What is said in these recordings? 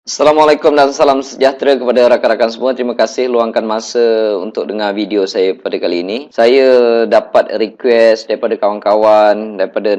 Assalamualaikum dan salam sejahtera kepada rakan-rakan semua. Terima kasih luangkan masa untuk dengar video saya pada kali ini. Saya dapat request daripada kawan-kawan, daripada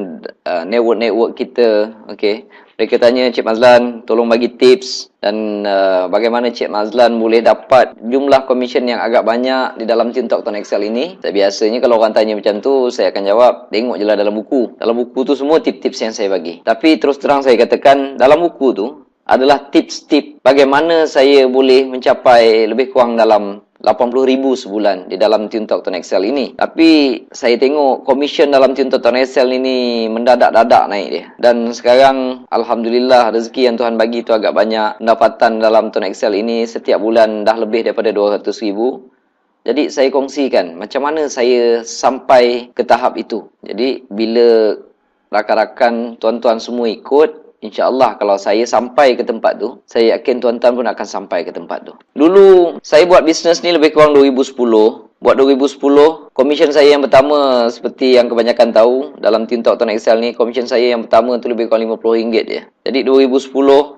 network-network kita. Okey. Mereka tanya, Cik Mazlan, tolong bagi tips dan bagaimana Cik Mazlan boleh dapat jumlah komisen yang agak banyak di dalam TikTok Tuan Excel ini. Biasanya kalau orang tanya macam tu, saya akan jawab, tengok je lah dalam buku. Dalam buku tu semua tips-tips yang saya bagi. Tapi terus terang saya katakan, dalam buku tu, adalah tips-tips bagaimana saya boleh mencapai lebih kurang dalam 80,000 sebulan di dalam TikTok Tuan Excel ini. Tapi saya tengok komisen dalam TikTok Tuan Excel ini mendadak-dadak naik dia. Dan sekarang Alhamdulillah rezeki yang Tuhan bagi tu agak banyak. Pendapatan dalam Tuan Excel ini setiap bulan dah lebih daripada 200,000. Jadi saya kongsikan macam mana saya sampai ke tahap itu. Jadi bila rakan-rakan tuan-tuan semua ikut, InsyaAllah kalau saya sampai ke tempat tu, saya yakin tuan-tuan pun akan sampai ke tempat tu. Dulu, saya buat bisnes ni lebih kurang 2010. Buat 2010, komisen saya yang pertama, seperti yang kebanyakan tahu, dalam TikTok Tuan Excel ni, komisen saya yang pertama tu lebih kurang RM50 je. Jadi 2010,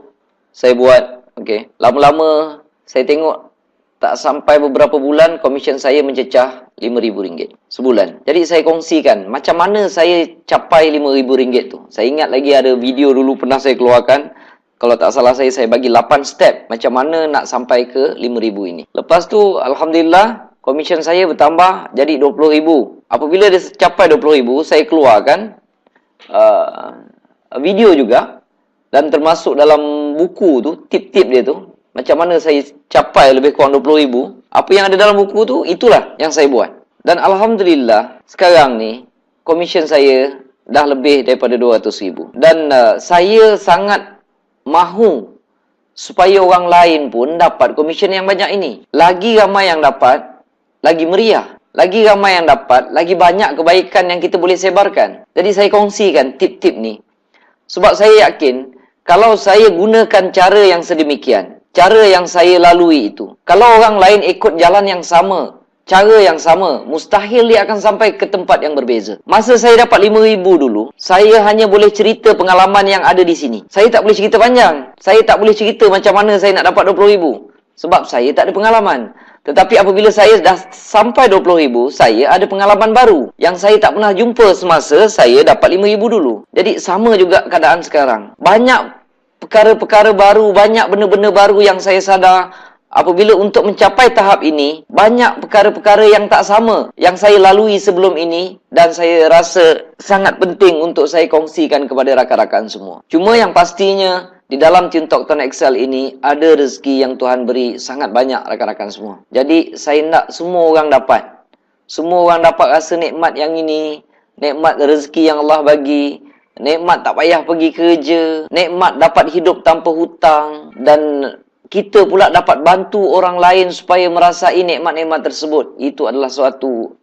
saya buat, okey. Lama-lama, saya tengok, tak sampai beberapa bulan, komisen saya mencecah RM5,000 sebulan. Jadi saya kongsikan macam mana saya capai RM5,000 tu. Saya ingat lagi ada video dulu pernah saya keluarkan. Kalau tak salah saya bagi 8 step macam mana nak sampai ke RM5,000 ini. Lepas tu Alhamdulillah komisen saya bertambah jadi RM20,000. Apabila dia capai RM20,000, saya keluarkan video juga. Dan termasuk dalam buku tu, tip-tip dia tu. Macam mana saya capai lebih kurang 20,000. Apa yang ada dalam buku tu, itulah yang saya buat. Dan Alhamdulillah, sekarang ni, komisen saya dah lebih daripada 200,000. Dan saya sangat mahu supaya orang lain pun dapat komisen yang banyak ini. Lagi ramai yang dapat, lagi meriah. Lagi ramai yang dapat, lagi banyak kebaikan yang kita boleh sebarkan. Jadi saya kongsikan tip-tip ni. Sebab saya yakin, kalau saya gunakan cara yang sedemikian, cara yang saya lalui itu, kalau orang lain ikut jalan yang sama, cara yang sama, mustahil dia akan sampai ke tempat yang berbeza. Masa saya dapat RM5,000 dulu, saya hanya boleh cerita pengalaman yang ada di sini. Saya tak boleh cerita panjang. Saya tak boleh cerita macam mana saya nak dapat RM20,000. Sebab saya tak ada pengalaman. Tetapi apabila saya dah sampai RM20,000, saya ada pengalaman baru yang saya tak pernah jumpa semasa saya dapat RM5,000 dulu. Jadi sama juga keadaan sekarang. Banyak perkara-perkara baru, banyak benda-benda baru yang saya sadar. Apabila untuk mencapai tahap ini, banyak perkara-perkara yang tak sama yang saya lalui sebelum ini dan saya rasa sangat penting untuk saya kongsikan kepada rakan-rakan semua. Cuma yang pastinya, di dalam TikTok Tuan Excel ini ada rezeki yang Tuhan beri sangat banyak rakan-rakan semua. Jadi saya nak semua orang dapat. Semua orang dapat rasa nikmat yang ini, nikmat rezeki yang Allah bagi. Nikmat tak payah pergi kerja, nikmat dapat hidup tanpa hutang, dan kita pula dapat bantu orang lain supaya merasai nikmat-nikmat tersebut. Itu adalah satu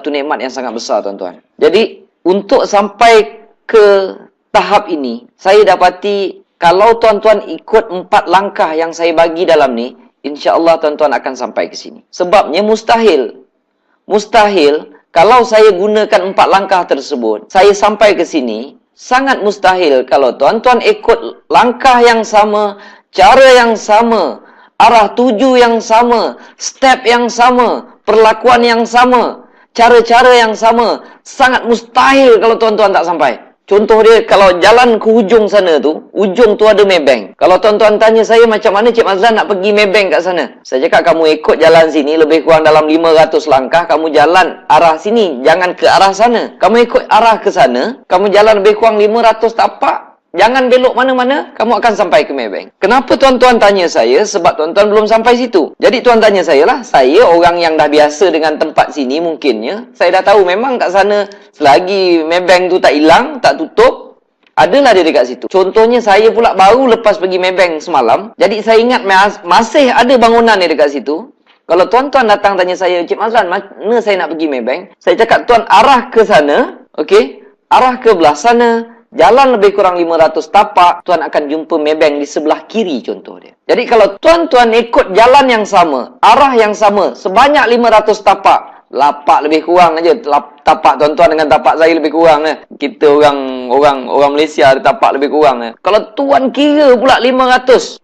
nikmat yang sangat besar, tuan-tuan. Jadi, untuk sampai ke tahap ini, saya dapati kalau tuan-tuan ikut 4 langkah yang saya bagi dalam ni, insya-Allah tuan-tuan akan sampai ke sini. Sebabnya mustahil kalau saya gunakan 4 langkah tersebut, saya sampai ke sini. Sangat mustahil kalau tuan-tuan ikut langkah yang sama, cara yang sama, arah tuju yang sama, step yang sama, perlakuan yang sama, cara-cara yang sama. Sangat mustahil kalau tuan-tuan tak sampai. Contoh dia, kalau jalan ke hujung sana tu, ujung tu ada Maybank. Kalau tuan-tuan tanya saya macam mana Cik Mazlan nak pergi Maybank kat sana, saya cakap kamu ikut jalan sini lebih kurang dalam 500 langkah, kamu jalan arah sini, jangan ke arah sana. Kamu ikut arah ke sana, kamu jalan lebih kurang 500 tapak, jangan belok mana-mana, kamu akan sampai ke Maybank. Kenapa tuan-tuan tanya saya? Sebab tuan-tuan belum sampai situ. Jadi tuan tanya saya lah, saya orang yang dah biasa dengan tempat sini mungkinnya. Saya dah tahu memang kat sana, selagi Maybank tu tak hilang, tak tutup, adalah dia dekat situ. Contohnya saya pula baru lepas pergi Maybank semalam, jadi saya ingat masih ada bangunan dia dekat situ. Kalau tuan-tuan datang tanya saya, Cik Mazlan, mana saya nak pergi Maybank? Saya cakap, tuan arah ke sana, okey? Arah ke belah sana, jalan lebih kurang 500 tapak, tuan akan jumpa Maybank di sebelah kiri, contoh dia. Jadi kalau tuan-tuan ikut jalan yang sama, arah yang sama, sebanyak 500 tapak, lapak lebih kurang aja tapak tuan-tuan dengan tapak saya lebih kurang. Kita orang orang Malaysia ada tapak lebih kurang. Kalau tuan kira pula 500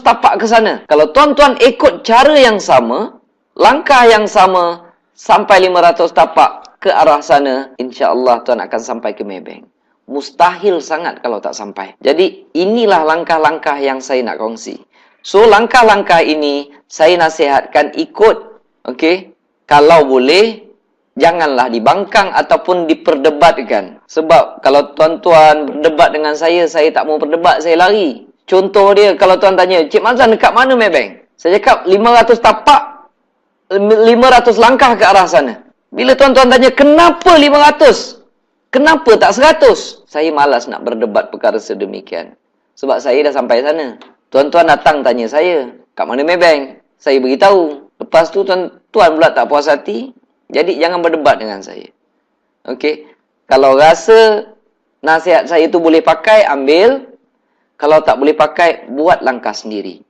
tapak ke sana. Kalau tuan-tuan ikut cara yang sama, langkah yang sama sampai 500 tapak ke arah sana, insya-Allah tuan akan sampai ke Maybank. Mustahil sangat kalau tak sampai. Jadi inilah langkah-langkah yang saya nak kongsi. So langkah-langkah ini saya nasihatkan ikut. Okey. Kalau boleh, janganlah dibangkang ataupun diperdebatkan. Sebab kalau tuan-tuan berdebat dengan saya tak mau berdebat, saya lari. Contoh dia, kalau tuan tanya, Cik Mazlan dekat mana Maybank? Saya cakap 500 tapak, 500 langkah ke arah sana. Bila tuan-tuan tanya, kenapa 500? Kenapa tak 100? Saya malas nak berdebat perkara sedemikian. Sebab saya dah sampai sana. Tuan-tuan datang tanya saya, kat mana Maybank? Saya beritahu. Lepas tu tuan-tuan pula tak puas hati. Jadi jangan berdebat dengan saya. Okey. Kalau rasa nasihat saya tu boleh pakai, ambil. Kalau tak boleh pakai, buat langkah sendiri.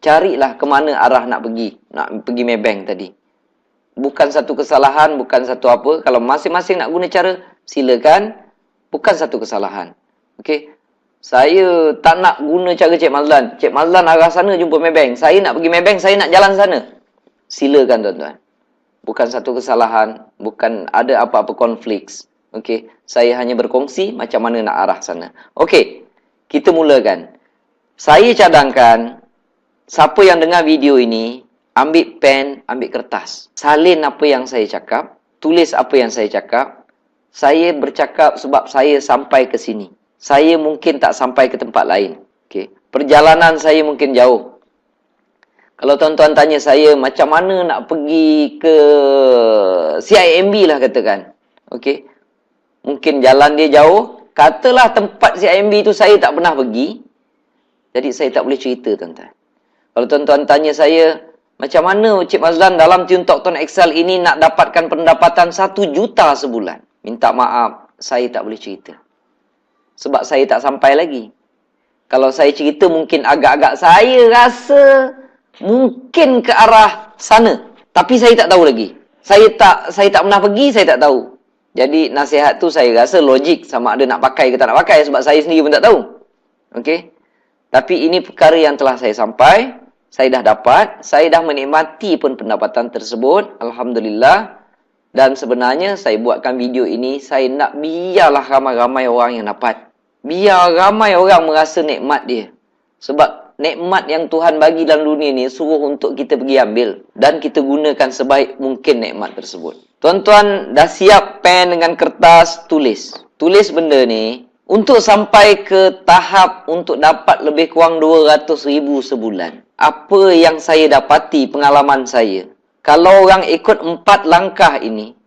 Carilah ke mana arah nak pergi Maybank tadi. Bukan satu kesalahan, bukan satu apa. Kalau masing-masing nak guna cara, silakan. Bukan satu kesalahan. Okey. Saya tak nak guna cara Cik Mazlan. Cik Mazlan arah sana jumpa Maybank. Saya nak pergi Maybank, saya nak jalan sana. Silakan tuan-tuan. Bukan satu kesalahan, bukan ada apa-apa konflik. Okey, saya hanya berkongsi macam mana nak arah sana. Okey, kita mulakan. Saya cadangkan, siapa yang dengar video ini, ambil pen, ambil kertas. Salin apa yang saya cakap, tulis apa yang saya cakap. Saya bercakap sebab saya sampai ke sini. Saya mungkin tak sampai ke tempat lain. Okey, perjalanan saya mungkin jauh. Kalau tuan-tuan tanya saya macam mana nak pergi ke CIMB lah katakan. Okey. Mungkin jalan dia jauh. Katalah tempat CIMB tu saya tak pernah pergi. Jadi saya tak boleh cerita tuan-tuan. Kalau tuan-tuan tanya saya, macam mana Cik Mazlan dalam TuneTalk Tuan Excel ini nak dapatkan pendapatan 1 juta sebulan? Minta maaf, saya tak boleh cerita. Sebab saya tak sampai lagi. Kalau saya cerita mungkin agak-agak saya rasa mungkin ke arah sana. Tapi saya tak tahu lagi. Saya tak pernah pergi, saya tak tahu. Jadi nasihat tu saya rasa logik sama ada nak pakai ke tak nak pakai. Sebab saya sendiri pun tak tahu. Okey. Tapi ini perkara yang telah saya sampai. Saya dah dapat. Saya dah menikmati pun pendapatan tersebut. Alhamdulillah. Dan sebenarnya saya buatkan video ini. Saya nak biarlah ramai-ramai orang yang dapat. Biar ramai orang merasa nikmat dia. Sebab nikmat yang Tuhan bagi dalam dunia ni suruh untuk kita pergi ambil. Dan kita gunakan sebaik mungkin nikmat tersebut. Tuan-tuan dah siap pen dengan kertas, tulis. Tulis benda ni untuk sampai ke tahap untuk dapat lebih kurang 200,000 sebulan. Apa yang saya dapati pengalaman saya. Kalau orang ikut 4 langkah ini,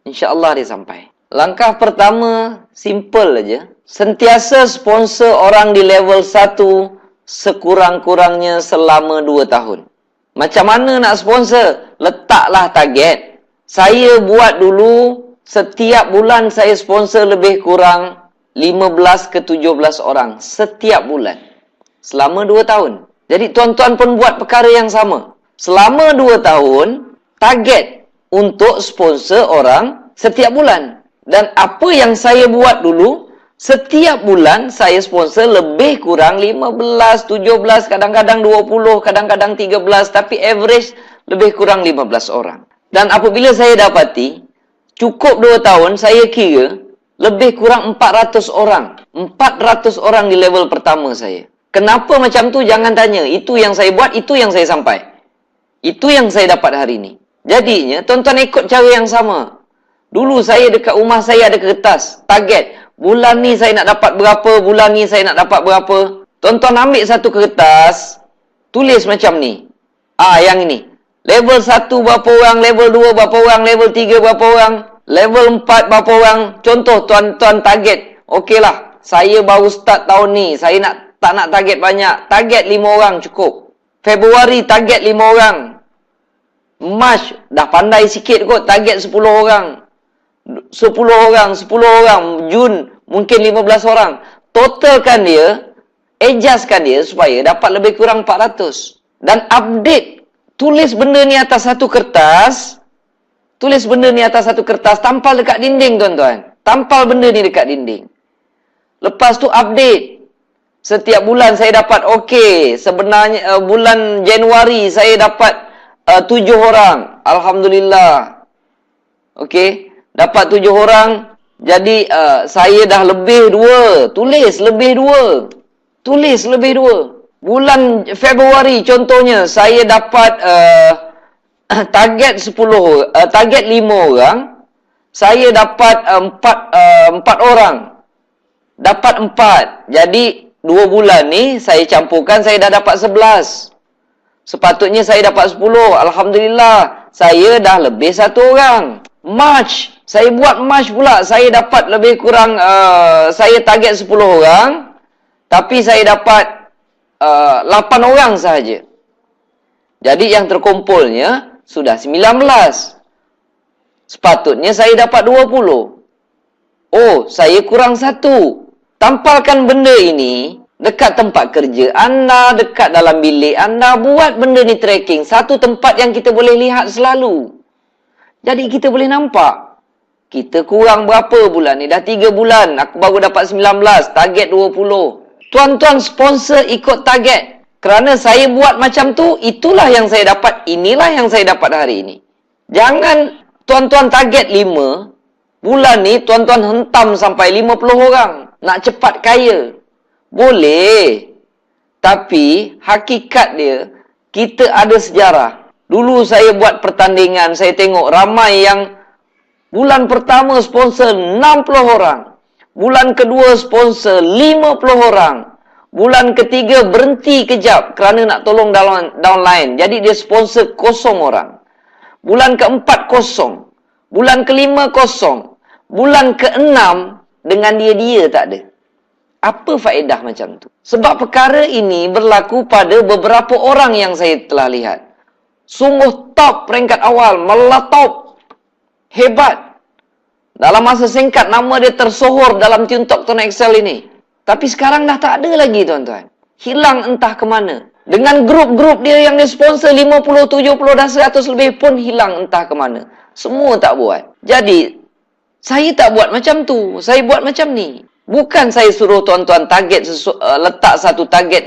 insya-Allah dia sampai. Langkah pertama, simple aja. Sentiasa sponsor orang di level 1 sekurang-kurangnya selama 2 tahun. Macam mana nak sponsor? Letaklah target. Saya buat dulu, setiap bulan saya sponsor lebih kurang 15 ke 17 orang. Setiap bulan. Selama 2 tahun. Jadi tuan-tuan pun buat perkara yang sama. Selama 2 tahun, target untuk sponsor orang setiap bulan. Dan apa yang saya buat dulu, setiap bulan saya sponsor lebih kurang 15, 17, kadang-kadang 20, kadang-kadang 13. Tapi average lebih kurang 15 orang. Dan apabila saya dapati, cukup 2 tahun, saya kira lebih kurang 400 orang. 400 orang di level pertama saya. Kenapa macam tu? Jangan tanya. Itu yang saya buat, itu yang saya sampai. Itu yang saya dapat hari ini. Jadinya, tuan-tuan ikut cara yang sama. Dulu saya dekat rumah saya ada kertas. Target. Bulan ni saya nak dapat berapa, bulan ni saya nak dapat berapa. Tuan-tuan ambil satu kertas, tulis macam ni. Yang ini. Level 1 berapa orang, level 2 berapa orang, level 3 berapa orang, level 4 berapa orang. Contoh tuan-tuan target. Okeylah, saya baru start tahun ni. Saya tak nak target banyak. Target 5 orang cukup. Februari target 5 orang. March dah pandai sikit kot, target 10 orang. 10 orang, 10 orang. Jun mungkin 15 orang. Totalkan dia, adjustkan dia supaya dapat lebih kurang 400. Dan update. Tulis benda ni atas satu kertas. Tulis benda ni atas satu kertas. Tampal dekat dinding tuan-tuan. Tampal benda ni dekat dinding. Lepas tu update. Setiap bulan saya dapat okey. Sebenarnya bulan Januari saya dapat 7 orang. Alhamdulillah. Okey. Dapat 7 orang. Jadi saya dah lebih 2. Tulis lebih 2. Tulis lebih 2. Bulan Februari contohnya saya dapat target 10, target 5 orang. Saya dapat 4 orang. Dapat 4. Jadi 2 bulan ni saya campurkan, saya dah dapat 11. Sepatutnya saya dapat 10. Alhamdulillah, saya dah lebih 1 orang. March, saya buat March pula. Saya dapat lebih kurang, saya target 10 orang. Tapi saya dapat 8 orang sahaja. Jadi yang terkumpulnya sudah 19. Sepatutnya saya dapat 20. Oh, saya kurang 1. Tampalkan benda ini dekat tempat kerja anda, dekat dalam bilik anda. Buat benda ni tracking. Satu tempat yang kita boleh lihat selalu. Jadi kita boleh nampak. Kita kurang berapa bulan ni? Dah 3 bulan. Aku baru dapat 19. Target 20. Tuan-tuan sponsor ikut target. Kerana saya buat macam tu, itulah yang saya dapat. Inilah yang saya dapat hari ini. Jangan tuan-tuan target 5. Bulan ni tuan-tuan hentam sampai 50 orang. Nak cepat kaya. Boleh. Tapi hakikat dia, kita ada sejarah. Dulu saya buat pertandingan, saya tengok ramai yang bulan pertama sponsor 60 orang. Bulan kedua sponsor 50 orang. Bulan ketiga berhenti kejap kerana nak tolong downline. Jadi dia sponsor 0 orang. Bulan keempat 0. Bulan kelima 0. Bulan keenam dengan dia tak ada. Apa faedah macam tu? Sebab perkara ini berlaku pada beberapa orang yang saya telah lihat. Sungguh top peringkat awal, meletop. Hebat. Dalam masa singkat nama dia tersohor dalam TuneTalk Tuan Excel ini. Tapi sekarang dah tak ada lagi tuan-tuan. Hilang entah ke mana. Dengan grup-grup dia yang dia sponsor 50, 70 dan 100 lebih pun hilang entah ke mana. Semua tak buat. Jadi saya tak buat macam tu. Saya buat macam ni. Bukan saya suruh tuan-tuan target letak satu target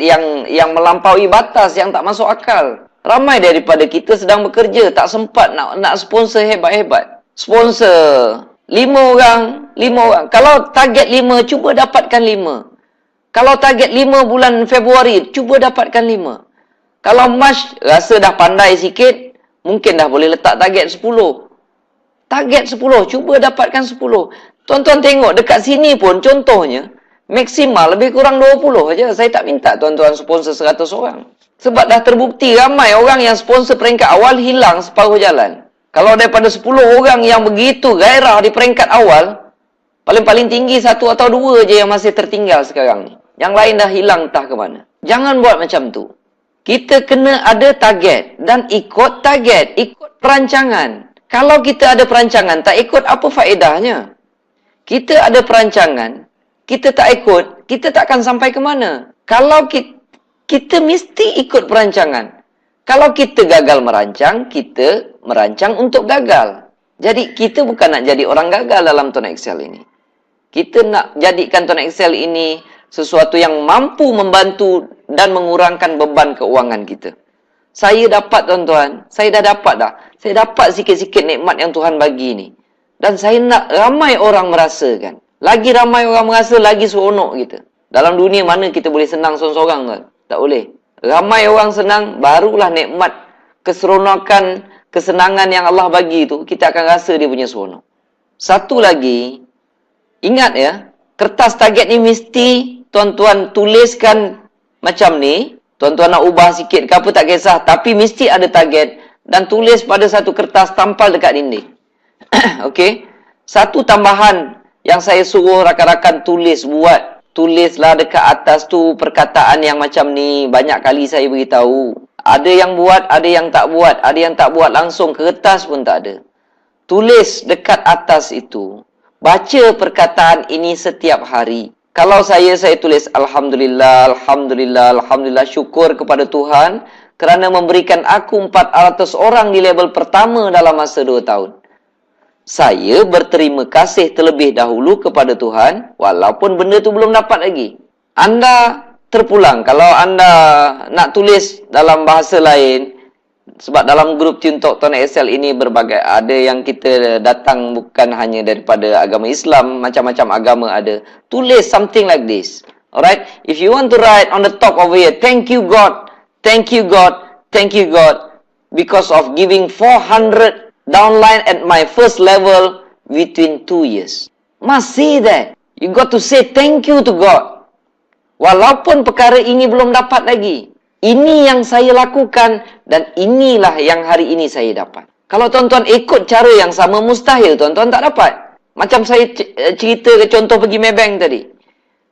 yang melampaui batas, yang tak masuk akal. Ramai daripada kita sedang bekerja, tak sempat nak sponsor hebat-hebat. Sponsor 5 orang. Kalau target 5, cuba dapatkan 5. Kalau target 5 bulan Februari, cuba dapatkan 5. Kalau Mac rasa dah pandai sikit, mungkin dah boleh letak target 10. Target 10, cuba dapatkan 10. Tuan-tuan tengok dekat sini pun contohnya, maksimal lebih kurang 20 saja. Saya tak minta tuan-tuan sponsor 100 orang. Sebab dah terbukti ramai orang yang sponsor peringkat awal hilang separuh jalan. Kalau daripada 10 orang yang begitu gairah di peringkat awal, paling-paling tinggi 1 atau 2 je yang masih tertinggal sekarang ni. Yang lain dah hilang entah ke mana. Jangan buat macam tu. Kita kena ada target dan ikut target, ikut perancangan. Kalau kita ada perancangan, tak ikut, apa faedahnya? Kita ada perancangan, kita tak ikut, kita tak akan sampai ke mana. Kalau kita mesti ikut perancangan. Kalau kita gagal merancang, kita merancang untuk gagal. Jadi, kita bukan nak jadi orang gagal dalam Tuan Excel ini. Kita nak jadikan Tuan Excel ini sesuatu yang mampu membantu dan mengurangkan beban keuangan kita. Saya dapat tuan-tuan, saya dah dapat dah. Saya dapat sikit-sikit nikmat yang Tuhan bagi ni. Dan saya nak ramai orang merasakan. Lagi ramai orang merasa, lagi seronok kita. Dalam dunia mana kita boleh senang seorang-seorang tuan? Tak boleh. Ramai orang senang, barulah nikmat keseronokan, kesenangan yang Allah bagi tu, kita akan rasa dia punya seronok. Satu lagi, ingat ya, kertas target ni mesti tuan-tuan tuliskan macam ni. Tuan-tuan nak ubah sikit ke apa tak kisah. Tapi mesti ada target. Dan tulis pada satu kertas, tampal dekat dinding. Okey. Satu tambahan yang saya suruh rakan-rakan tulis, buat. Tulislah dekat atas tu perkataan yang macam ni. Banyak kali saya beritahu. Ada yang buat, ada yang tak buat. Ada yang tak buat langsung, kertas pun tak ada. Tulis dekat atas itu. Baca perkataan ini setiap hari. Kalau saya tulis Alhamdulillah, Alhamdulillah, Alhamdulillah, syukur kepada Tuhan kerana memberikan aku 400 orang di level pertama dalam masa 2 tahun. Saya berterima kasih terlebih dahulu kepada Tuhan, walaupun benda tu belum dapat lagi. Anda terpulang. Kalau anda nak tulis dalam bahasa lain, sebab dalam grup Tuntok Tuan Excel ini berbagai, ada yang kita datang bukan hanya daripada agama Islam, macam-macam agama ada. Tulis something like this. Alright? If you want to write on the top over here, thank you God, thank you God, thank you God, because of giving 400 downline at my first level within 2 years. Must say that. You got to say thank you to God. Walaupun perkara ini belum dapat lagi. Ini yang saya lakukan dan inilah yang hari ini saya dapat. Kalau tuan-tuan ikut cara yang sama, mustahil tuan-tuan tak dapat. Macam saya cerita ke contoh pergi Maybank tadi.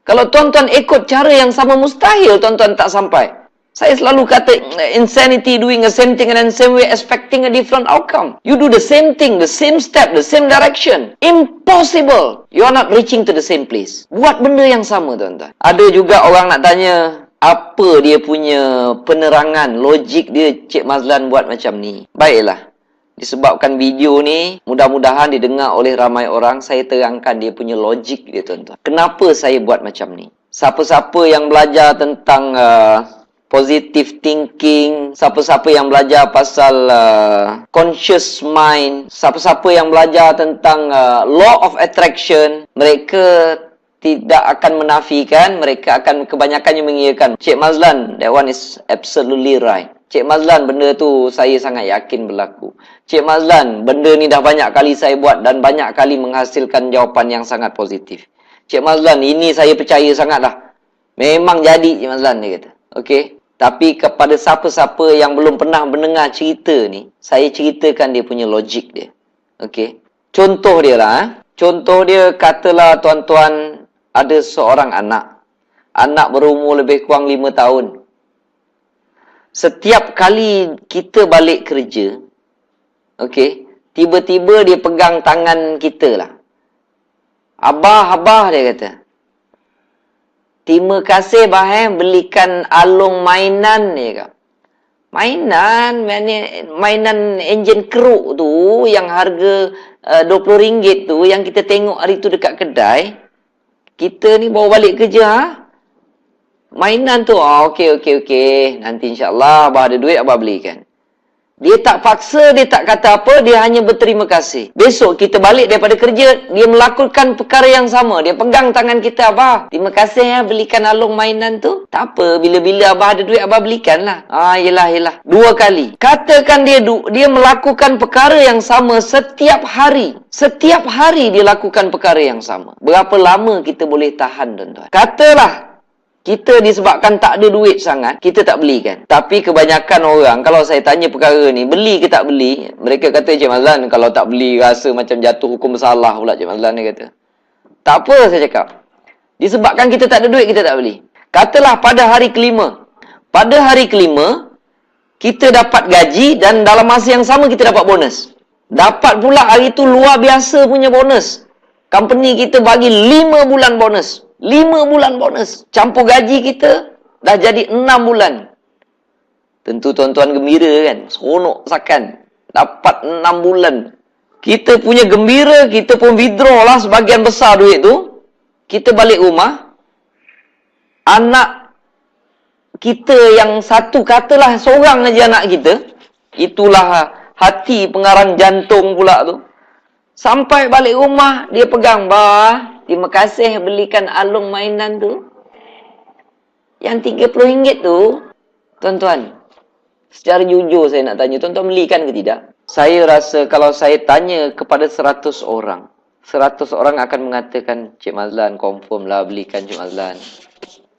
Kalau tuan-tuan ikut cara yang sama, mustahil tuan-tuan tak sampai. Saya selalu kata, insanity doing the same thing and then same way expecting a different outcome. You do the same thing, the same step, the same direction. Impossible. You are not reaching to the same place. Buat benda yang sama, tuan-tuan. Ada juga orang nak tanya, apa dia punya penerangan, logik dia, Cik Mazlan buat macam ni. Baiklah. Disebabkan video ni, mudah-mudahan didengar oleh ramai orang, saya terangkan dia punya logik dia, tuan-tuan. Kenapa saya buat macam ni? Siapa-siapa yang belajar tentang positive thinking, siapa-siapa yang belajar pasal conscious mind, siapa-siapa yang belajar tentang law of attraction, mereka tidak akan menafikan, mereka akan kebanyakannya mengiyakan. Cik Mazlan, that one is absolutely right. Cik Mazlan, benda tu saya sangat yakin berlaku. Cik Mazlan, benda ni dah banyak kali saya buat dan banyak kali menghasilkan jawapan yang sangat positif. Cik Mazlan, ini saya percaya sangat dah. Memang jadi, Cik Mazlan, dia kata. Okey. Tapi kepada siapa-siapa yang belum pernah mendengar cerita ni, saya ceritakan dia punya logik dia. Okey. Contoh dia lah. Contoh dia, katalah tuan-tuan ada seorang anak. Anak berumur lebih kurang 5 tahun. Setiap kali kita balik kerja, okey, tiba-tiba dia pegang tangan kita lah. Abah, dia kata. Terima kasih bah belikan Along mainan ni kak. Mainan enjin keruk tu yang harga RM20 tu yang kita tengok hari tu dekat kedai. Kita ni bawa balik kerja ha? Mainan tu. Okey. Nanti insya-Allah abah ada duit abah belikan. Dia tak paksa, dia tak kata apa, dia hanya berterima kasih. Besok kita balik daripada kerja, dia melakukan perkara yang sama. Dia pegang tangan kita, abah, terima kasih ya belikan Along mainan tu. Tak apa, bila-bila abah ada duit, abah belikan lah. Yelah. 2 kali. Katakan dia melakukan perkara yang sama setiap hari. Setiap hari dia lakukan perkara yang sama. Berapa lama kita boleh tahan, tuan-tuan? Katalah, kita disebabkan tak ada duit sangat, kita tak belikan. Tapi kebanyakan orang, kalau saya tanya perkara ni, beli ke tak beli? Mereka kata, Cik Mazlan, kalau tak beli, rasa macam jatuh hukum bersalah pula, Cik Mazlan ni kata. Tak apa, saya cakap. Disebabkan kita tak ada duit, kita tak beli. Katalah pada hari kelima. Pada hari kelima, kita dapat gaji dan dalam masa yang sama kita dapat bonus. Dapat pula hari tu luar biasa punya bonus. Company kita bagi 5 bulan bonus. 5 bulan bonus. Campur gaji kita dah jadi 6 bulan. Tentu tuan-tuan gembira kan? Seronok sakan. Dapat 6 bulan. Kita punya gembira, kita pun withdraw lah sebagian besar duit tu. Kita balik rumah. Anak kita yang satu, katalah seorang aja anak kita. Itulah hati pengarang jantung pula tu. Sampai balik rumah, dia pegang, bah, terima kasih belikan Along mainan tu. Yang RM30 tu, tuan-tuan, secara jujur saya nak tanya, tuan-tuan belikan ke tidak? Saya rasa kalau saya tanya kepada 100 orang, 100 orang akan mengatakan, Cik Mazlan, confirm lah belikan Cik Mazlan.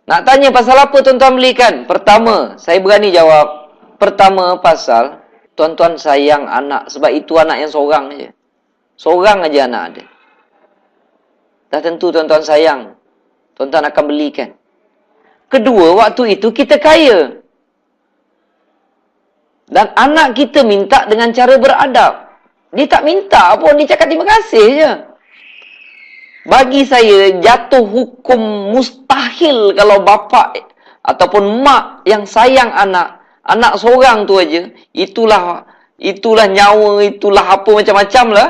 Nak tanya pasal apa tuan-tuan belikan? Pertama, saya berani jawab. Pertama, pasal tuan-tuan sayang anak. Sebab itu anak yang seorang je. Seorang aja anak ada. Dah tentu tuan-tuan sayang. Tuan-tuan akan belikan. Kedua, waktu itu kita kaya. Dan anak kita minta dengan cara beradab. Dia tak minta pun, dia cakap terima kasih je. Bagi saya, jatuh hukum mustahil kalau bapa ataupun mak yang sayang anak. Anak seorang tu aja. Itulah nyawa, itulah apa macam-macam lah.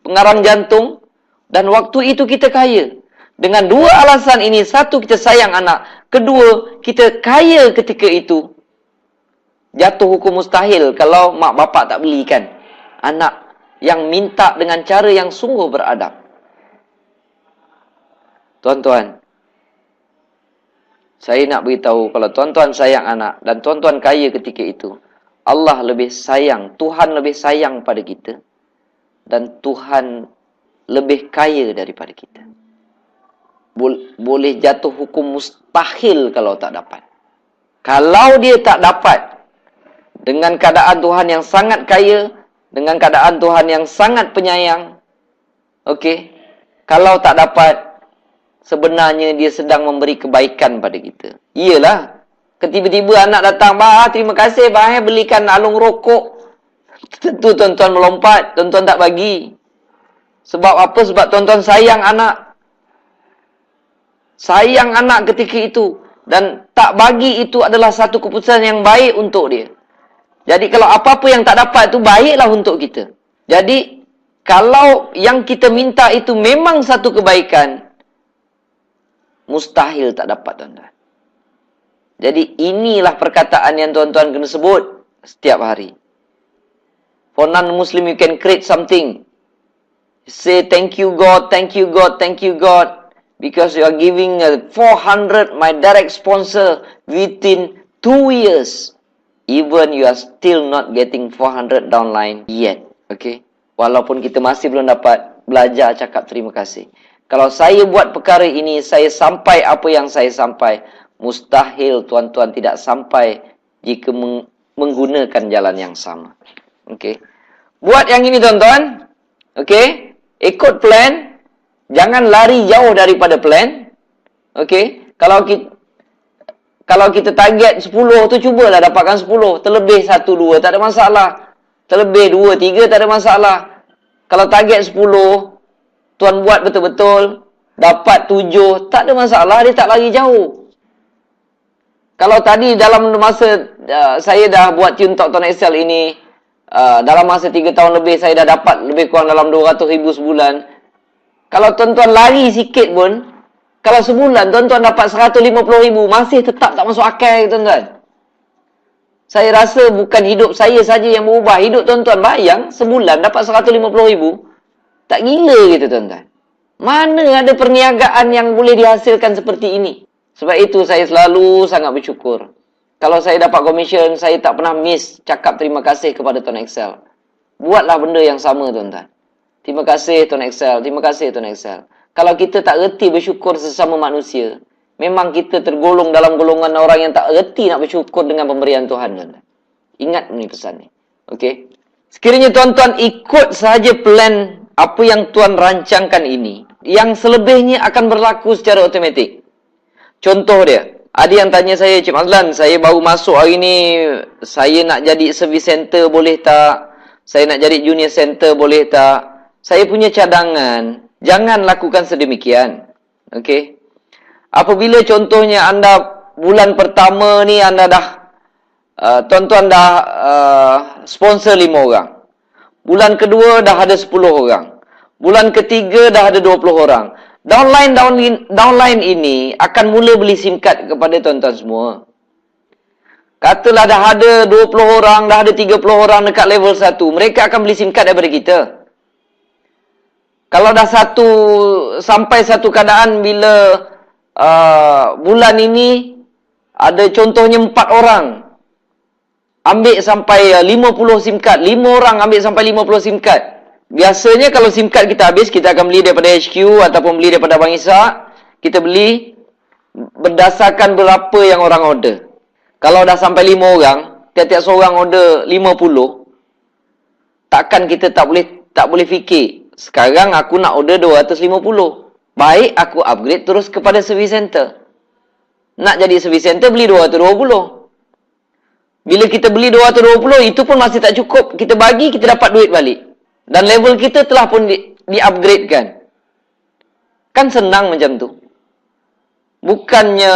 pengarang jantung, dan waktu itu kita kaya. Dengan dua alasan ini, satu, kita sayang anak, kedua, kita kaya ketika itu. Jatuh hukum mustahil kalau mak bapak tak belikan anak yang minta dengan cara yang sungguh beradab. Tuan-tuan, saya nak beritahu, kalau tuan-tuan sayang anak dan tuan-tuan kaya ketika itu, Allah lebih sayang, Tuhan lebih sayang pada kita, dan Tuhan lebih kaya daripada kita. Boleh jatuh hukum mustahil kalau tak dapat. Kalau dia tak dapat, dengan keadaan Tuhan yang sangat kaya, dengan keadaan Tuhan yang sangat penyayang, okey, kalau tak dapat, sebenarnya dia sedang memberi kebaikan pada kita. Iyalah, tiba-tiba anak datang, "Bah, terima kasih bah, belikan alung rokok." Tentu tuan-tuan melompat, tuan-tuan tak bagi. Sebab apa? Sebab tuan-tuan sayang anak. Sayang anak ketika itu. Dan tak bagi itu adalah satu keputusan yang baik untuk dia. Jadi kalau apa-apa yang tak dapat itu, baiklah untuk kita. Jadi, kalau yang kita minta itu memang satu kebaikan, mustahil tak dapat, tuan-tuan. Jadi inilah perkataan yang tuan-tuan kena sebut setiap hari. For non-Muslim, you can create something. Say, thank you God, thank you God, thank you God. Because you are giving 400, my direct sponsor, within 2 years. Even you are still not getting 400 downline yet. Okay? Walaupun kita masih belum dapat, belajar cakap terima kasih. Kalau saya buat perkara ini, saya sampai apa yang saya sampai, mustahil tuan-tuan tidak sampai jika menggunakan jalan yang sama. Okey. Buat yang ini tuan-tuan. Okey. Ikut plan. Jangan lari jauh daripada plan. Okey. Kalau kita target 10 tu, cubalah dapatkan 10. Terlebih 1, 2 tak ada masalah. Terlebih 2, 3 tak ada masalah. Kalau target 10, tuan buat betul-betul, dapat 7, tak ada masalah, dia tak lari jauh. Kalau tadi dalam masa saya dah buat tune Tok Tuan Excel ini, dalam masa 3 tahun lebih, saya dah dapat lebih kurang dalam 200,000 sebulan. Kalau tuan-tuan lari sikit pun, kalau sebulan tuan-tuan dapat 150,000, masih tetap tak masuk akal, tuan-tuan. Saya rasa bukan hidup saya saja yang berubah. Hidup tuan-tuan, bayang sebulan dapat 150,000. Tak gila gitu, tuan-tuan. Mana ada perniagaan yang boleh dihasilkan seperti ini? Sebab itu saya selalu sangat bersyukur. Kalau saya dapat komisen, saya tak pernah miss cakap terima kasih kepada Tuan Excel. Buatlah benda yang sama, tuan-tuan. Terima kasih Tuan Excel, terima kasih Tuan Excel. Kalau kita tak reti bersyukur sesama manusia, memang kita tergolong dalam golongan orang yang tak reti nak bersyukur dengan pemberian Tuhan, tuan-tuan. Ingat ni pesan ni. Okey. Sekiranya tuan-tuan ikut sahaja plan apa yang Tuan rancangkan ini, yang selebihnya akan berlaku secara automatik. Contoh dia, ada yang tanya saya, Cik Mazlan, saya baru masuk hari ni, saya nak jadi service center boleh tak? Saya nak jadi junior center boleh tak? Saya punya cadangan, jangan lakukan sedemikian. Okey. Apabila contohnya anda bulan pertama ni anda dah tuan-tuan dah sponsor 5 orang. Bulan kedua dah ada 10 orang. Bulan ketiga dah ada 20 orang. Downline ini akan mula beli SIM card kepada tuan-tuan semua. Katalah dah ada 20 orang, dah ada 30 orang dekat level 1. Mereka akan beli SIM card daripada kita. Kalau dah sampai satu keadaan bila bulan ini ada contohnya 4 orang ambil sampai 50 SIM card. 5 orang ambil sampai 50 SIM card. Biasanya kalau SIM card kita habis, kita akan beli daripada HQ ataupun beli daripada Bang Ishak. Kita beli berdasarkan berapa yang orang order. Kalau dah sampai 5 orang, tiap-tiap seorang order 50, takkan kita tak boleh fikir, sekarang aku nak order 250. Baik, aku upgrade terus kepada service center. Nak jadi service center, beli 220. Bila kita beli 220, itu pun masih tak cukup. Kita bagi, kita dapat duit balik. Dan level kita telah pun di-upgradekan. Kan senang macam tu. Bukannya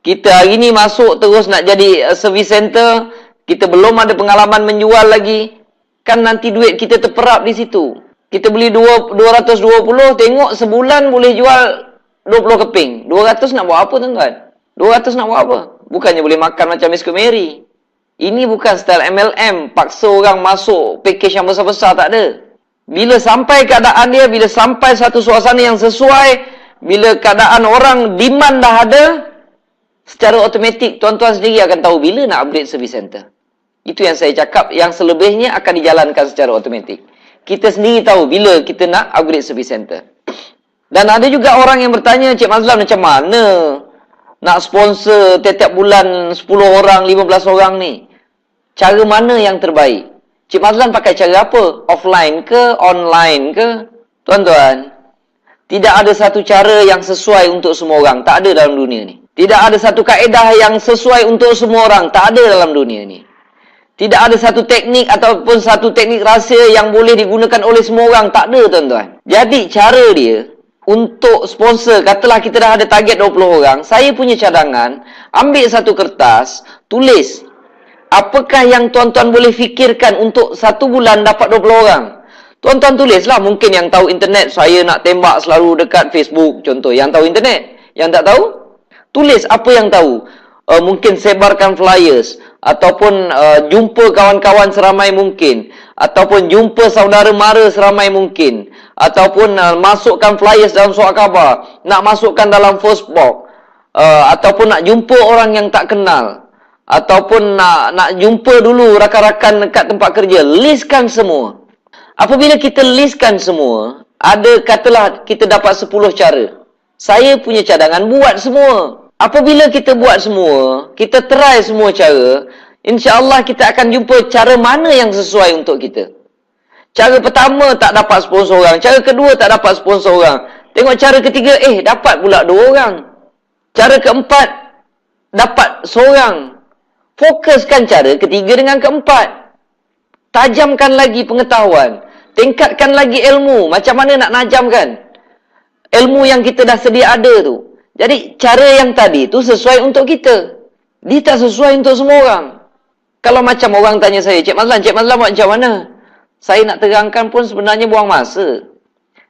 kita hari ni masuk terus nak jadi service center, kita belum ada pengalaman menjual lagi, kan nanti duit kita terperap di situ. Kita beli 220, tengok sebulan boleh jual 20 keping. 200 nak buat apa tuan-tuan? 200 nak buat apa? Bukannya boleh makan macam Miss Mary. Ini bukan style MLM. Paksa orang masuk package yang besar-besar, tak ada. Bila sampai keadaan dia, bila sampai satu suasana yang sesuai, bila keadaan orang demand dah ada, secara automatik tuan-tuan sendiri akan tahu bila nak upgrade service center. Itu yang saya cakap, yang selebihnya akan dijalankan secara automatik. Kita sendiri tahu bila kita nak upgrade service center. Dan ada juga orang yang bertanya, Cik Mazlan macam mana nak sponsor tiap-tiap bulan 10 orang, 15 orang ni? Cara mana yang terbaik? Cik Mazlan pakai cara apa? Offline ke? Online ke? Tuan-tuan, tidak ada satu cara yang sesuai untuk semua orang. Tak ada dalam dunia ni. Tidak ada satu kaedah yang sesuai untuk semua orang. Tak ada dalam dunia ni. Tidak ada satu teknik ataupun satu teknik rahsia yang boleh digunakan oleh semua orang. Tak ada, tuan-tuan. Jadi, cara dia untuk sponsor, katalah kita dah ada target 20 orang. Saya punya cadangan, ambil satu kertas, tulis. Apakah yang tuan-tuan boleh fikirkan untuk satu bulan dapat 20 orang? Tuan-tuan tulislah. Mungkin yang tahu internet, saya nak tembak selalu dekat Facebook. Contoh, yang tahu internet. Yang tak tahu, tulis apa yang tahu. Mungkin sebarkan flyers. Ataupun jumpa kawan-kawan seramai mungkin. Ataupun jumpa saudara mara seramai mungkin. Ataupun masukkan flyers dalam surat khabar. Nak masukkan dalam first box. Ataupun nak jumpa orang yang tak kenal. Ataupun nak jumpa dulu rakan-rakan dekat tempat kerja. Listkan semua. Apabila kita listkan semua, ada katalah kita dapat 10 cara. Saya punya cadangan buat semua. Apabila kita buat semua, kita try semua cara, insya-Allah kita akan jumpa cara mana yang sesuai untuk kita. Cara pertama tak dapat sponsor orang, cara kedua tak dapat sponsor orang. Tengok cara ketiga, dapat pula 2 orang. Cara keempat dapat seorang. Fokuskan cara ketiga dengan keempat. Tajamkan lagi pengetahuan. Tingkatkan lagi ilmu. Macam mana nak najamkan ilmu yang kita dah sedia ada tu. Jadi, cara yang tadi tu sesuai untuk kita. Dia tak sesuai untuk semua orang. Kalau macam orang tanya saya, Cik Mazlan buat macam mana? Saya nak terangkan pun sebenarnya buang masa.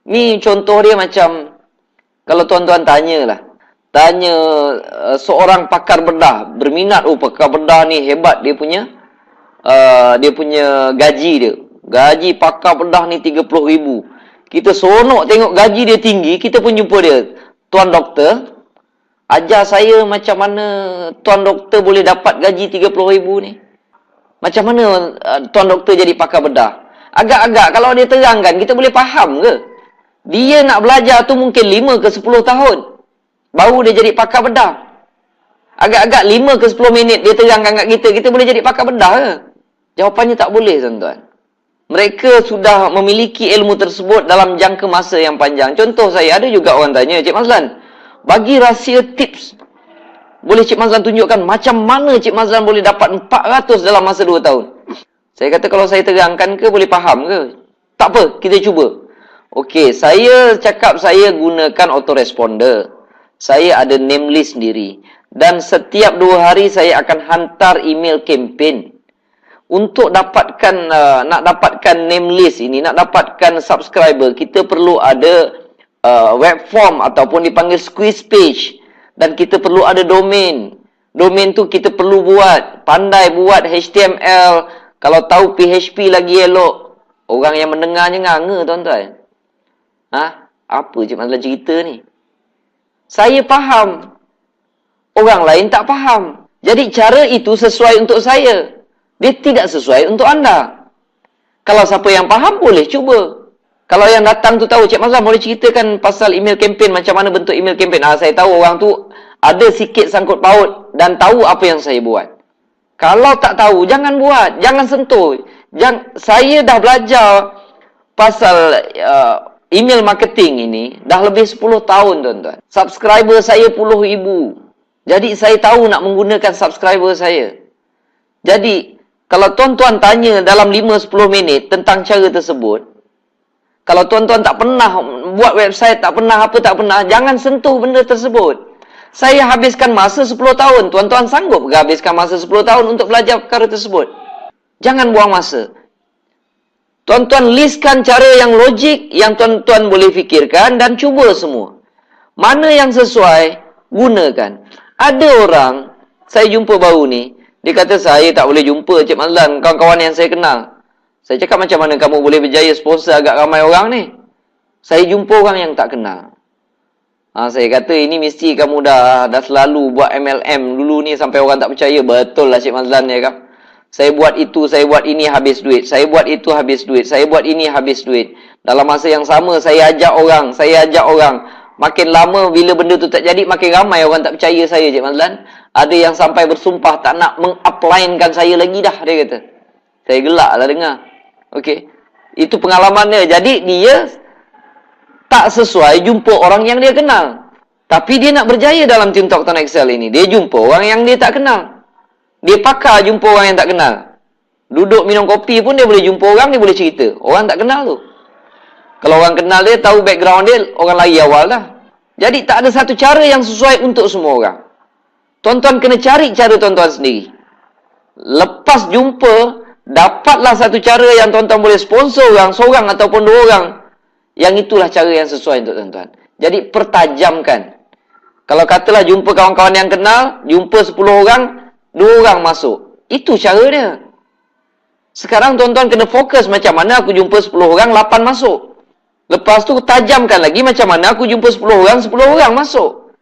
Ni contoh dia macam, kalau tuan-tuan tanyalah. Tanya seorang pakar bedah, berminat, pakar bedah ni hebat dia punya gaji dia. Gaji pakar bedah ni 30,000. Kita seronok tengok gaji dia tinggi, kita pun jumpa dia. Tuan doktor, ajar saya macam mana tuan doktor boleh dapat gaji 30,000 ni. Macam mana tuan doktor jadi pakar bedah? Agak-agak kalau dia terangkan, kita boleh faham ke? Dia nak belajar tu mungkin 5 ke 10 tahun. Baru dia jadi pakar bedah. Agak-agak 5 ke 10 minit dia terangkan kat kita boleh jadi pakar bedah ke? Jawapannya tak boleh, tuan-tuan. Mereka sudah memiliki ilmu tersebut dalam jangka masa yang panjang. Contoh saya, ada juga orang tanya, Cik Mazlan, bagi rahsia tips. Boleh Cik Mazlan tunjukkan macam mana Cik Mazlan boleh dapat 400 dalam masa 2 tahun? Saya kata kalau saya terangkan ke, boleh faham ke? Tak apa, kita cuba. Okey, saya cakap saya gunakan autoresponder. Saya ada name list sendiri. Dan setiap 2 hari saya akan hantar email campaign. Untuk nak dapatkan name list ini, nak dapatkan subscriber, kita perlu ada web form ataupun dipanggil squeeze page. Dan kita perlu ada domain. Domain tu kita perlu buat. Pandai buat HTML. Kalau tahu PHP lagi elok. Orang yang mendengarnya nganga, tuan-tuan. Apa Cik Mazlan cerita ni? Saya faham. Orang lain tak faham. Jadi cara itu sesuai untuk saya. Dia tidak sesuai untuk anda. Kalau siapa yang faham, boleh cuba. Kalau yang datang tu tahu, Cik Mazlan boleh ceritakan pasal email campaign, macam mana bentuk email campaign. Saya tahu orang tu ada sikit sangkut paut dan tahu apa yang saya buat. Kalau tak tahu, jangan buat. Jangan sentuh. Saya dah belajar pasal email marketing ini dah lebih 10 tahun, tuan-tuan. Subscriber saya puluh ribu. Jadi saya tahu nak menggunakan subscriber saya. Jadi kalau tuan-tuan tanya dalam 5-10 minit tentang cara tersebut, kalau tuan-tuan tak pernah buat website, tak pernah apa, tak pernah, jangan sentuh benda tersebut. Saya habiskan masa 10 tahun. Tuan-tuan sanggup ke habiskan masa 10 tahun untuk belajar perkara tersebut? Jangan buang masa. Tuan-tuan listkan cara yang logik yang tuan-tuan boleh fikirkan dan cuba semua. Mana yang sesuai, gunakan. Ada orang, saya jumpa baru ni, dia kata saya tak boleh jumpa Cik Mazlan, kawan-kawan yang saya kenal. Saya cakap macam mana kamu boleh berjaya sponsor agak ramai orang ni? Saya jumpa orang yang tak kenal. Saya kata ini mesti kamu dah selalu buat MLM dulu ni sampai orang tak percaya. Betul lah Cik Mazlan ya kan? Saya buat itu, saya buat ini habis duit. Saya buat itu habis duit. Saya buat ini habis duit. Dalam masa yang sama, saya ajak orang. Makin lama, bila benda tu tak jadi, makin ramai orang tak percaya saya, Cik Mazlan. Ada yang sampai bersumpah tak nak meng-upline-kan saya lagi dah, dia kata. Saya gelak lah dengar. Okey. Itu pengalaman dia. Jadi, dia tak sesuai jumpa orang yang dia kenal. Tapi dia nak berjaya dalam Team Talk Town Excel ini. Dia jumpa orang yang dia tak kenal. Dia pakar jumpa orang yang tak kenal. Duduk minum kopi pun dia boleh jumpa orang, dia boleh cerita. Orang tak kenal tu. Kalau orang kenal dia, tahu background dia, orang lari awal dah. Jadi tak ada satu cara yang sesuai untuk semua orang. Tuan-tuan kena cari cara tuan-tuan sendiri. Lepas jumpa, dapatlah satu cara yang tuan-tuan boleh sponsor orang, seorang ataupun dua orang. Yang itulah cara yang sesuai untuk tuan-tuan. Jadi pertajamkan. Kalau katalah jumpa kawan-kawan yang kenal, jumpa 10 orang, 2 orang masuk. Itu cara dia. Sekarang tuan-tuan kena fokus macam mana aku jumpa 10 orang, 8 masuk. Lepas tu tajamkan lagi macam mana aku jumpa 10 orang, 10 orang masuk.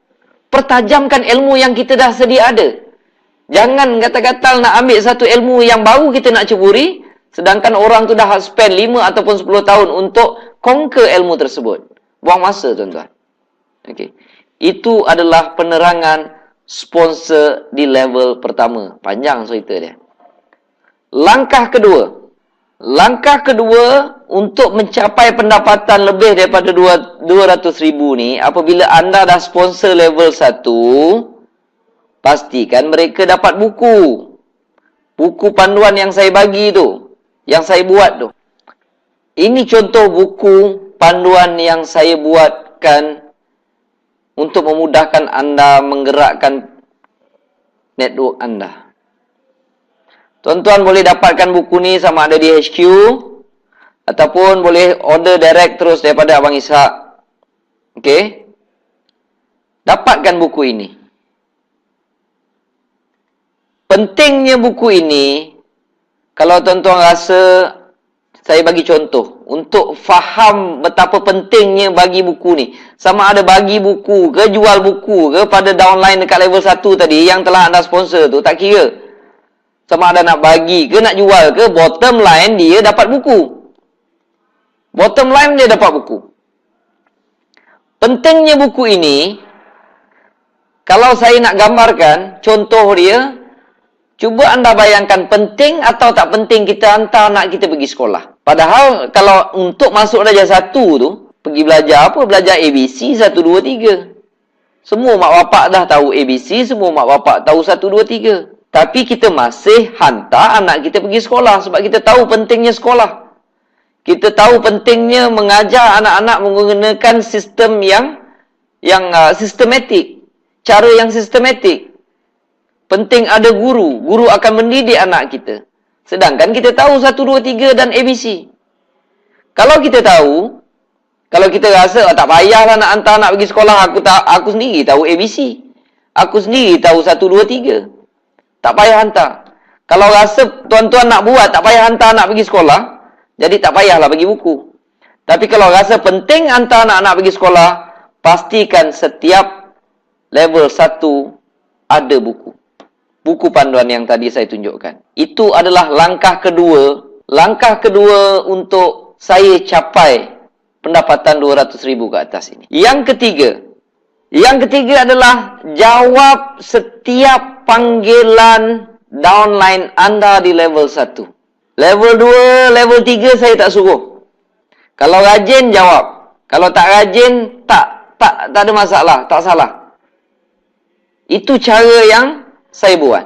Pertajamkan ilmu yang kita dah sedia ada. Jangan kata-kata nak ambil satu ilmu yang baru kita nak ceburi, sedangkan orang tu dah spend 5 ataupun 10 tahun untuk conquer ilmu tersebut. Buang masa tuan-tuan. Okey. Itu adalah penerangan sponsor di level pertama. Panjang cerita dia. Langkah kedua untuk mencapai pendapatan lebih daripada 200,000 ni, apabila anda dah sponsor level 1, pastikan mereka dapat buku. Buku panduan yang saya bagi tu, yang saya buat tu. Ini contoh buku panduan yang saya buatkan untuk memudahkan anda menggerakkan network anda. Tuan-tuan boleh dapatkan buku ni sama ada di HQ ataupun boleh order direct terus daripada Abang Ishak. Okey? Dapatkan buku ini. Pentingnya buku ini, kalau tuan-tuan rasa, saya bagi contoh untuk faham betapa pentingnya bagi buku ni. Sama ada bagi buku ke, jual buku ke pada downline dekat level 1 tadi yang telah anda sponsor tu, tak kira. Sama ada nak bagi ke, nak jual ke, bottom line dia dapat buku. Bottom line dia dapat buku. Pentingnya buku ini, kalau saya nak gambarkan contoh dia, cuba anda bayangkan penting atau tak penting kita hantar anak kita pergi sekolah. Padahal kalau untuk masuk darjah 1 tu, pergi belajar apa? Belajar ABC 1, 2, 3. Semua mak bapak dah tahu ABC, semua mak bapak tahu 1, 2, 3. Tapi kita masih hantar anak kita pergi sekolah sebab kita tahu pentingnya sekolah. Kita tahu pentingnya mengajar anak-anak menggunakan sistem yang sistematik. Cara yang sistematik. Penting ada guru. Guru akan mendidik anak kita. Sedangkan kita tahu 1, 2, 3 dan ABC. Kalau kita tahu, kalau kita rasa tak payahlah nak hantar anak pergi sekolah, aku sendiri tahu ABC. Aku sendiri tahu 1, 2, 3. Tak payah hantar. Kalau rasa tuan-tuan nak buat, tak payah hantar anak pergi sekolah, jadi tak payahlah bagi buku. Tapi kalau rasa penting hantar anak-anak pergi sekolah, pastikan setiap level 1 ada buku. Buku panduan yang tadi saya tunjukkan. Itu adalah langkah kedua. Langkah kedua untuk saya capai pendapatan 200,000 ke atas ini. Yang ketiga adalah jawab setiap panggilan downline anda di level 1. Level 2, level 3 saya tak suruh. Kalau rajin, jawab. Kalau tak rajin, tak ada masalah, tak salah. Itu cara yang saya buat.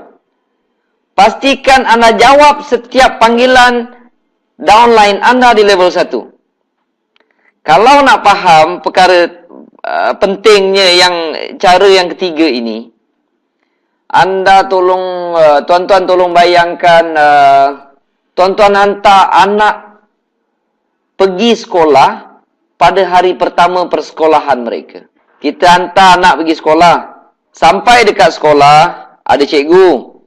Pastikan anda jawab setiap panggilan downline anda di level 1. Kalau nak faham perkara pentingnya cara yang ketiga ini, anda tuan-tuan tolong bayangkan, tuan-tuan hantar anak pergi sekolah pada hari pertama persekolahan mereka. Kita hantar anak pergi sekolah. Sampai dekat sekolah, ada cikgu.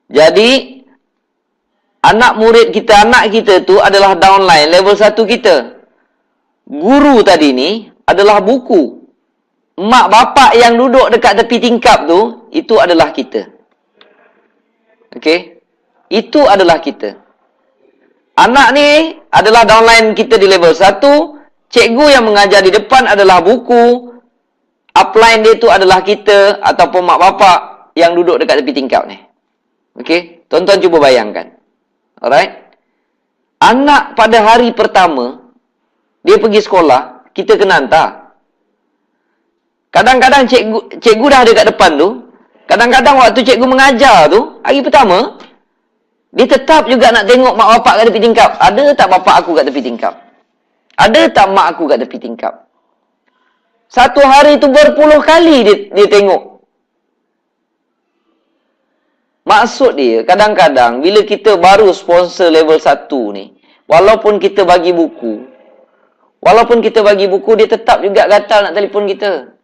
Jadi, anak kita tu adalah downline, level 1 kita. Guru tadi ni adalah buku. Mak bapak yang duduk dekat tepi tingkap tu, itu adalah kita. Okey? Itu adalah kita. Anak ni adalah downline kita di level 1. Cikgu yang mengajar di depan adalah buku. Upline dia tu adalah kita ataupun mak bapak yang duduk dekat tepi tingkap ni. Okey? Tuan-tuan cuba bayangkan. Alright? Anak pada hari pertama, dia pergi sekolah, kita kena hantar. Kadang-kadang cikgu dah dekat depan tu. Kadang-kadang waktu cikgu mengajar tu, hari pertama, dia tetap juga nak tengok mak bapak kat tepi tingkap. Ada tak bapak aku kat tepi tingkap? Ada tak mak aku kat tepi tingkap? Satu hari tu berpuluh kali dia tengok. Maksud dia, kadang-kadang bila kita baru sponsor level 1 ni, walaupun kita bagi buku, dia tetap juga gatal nak telefon kita.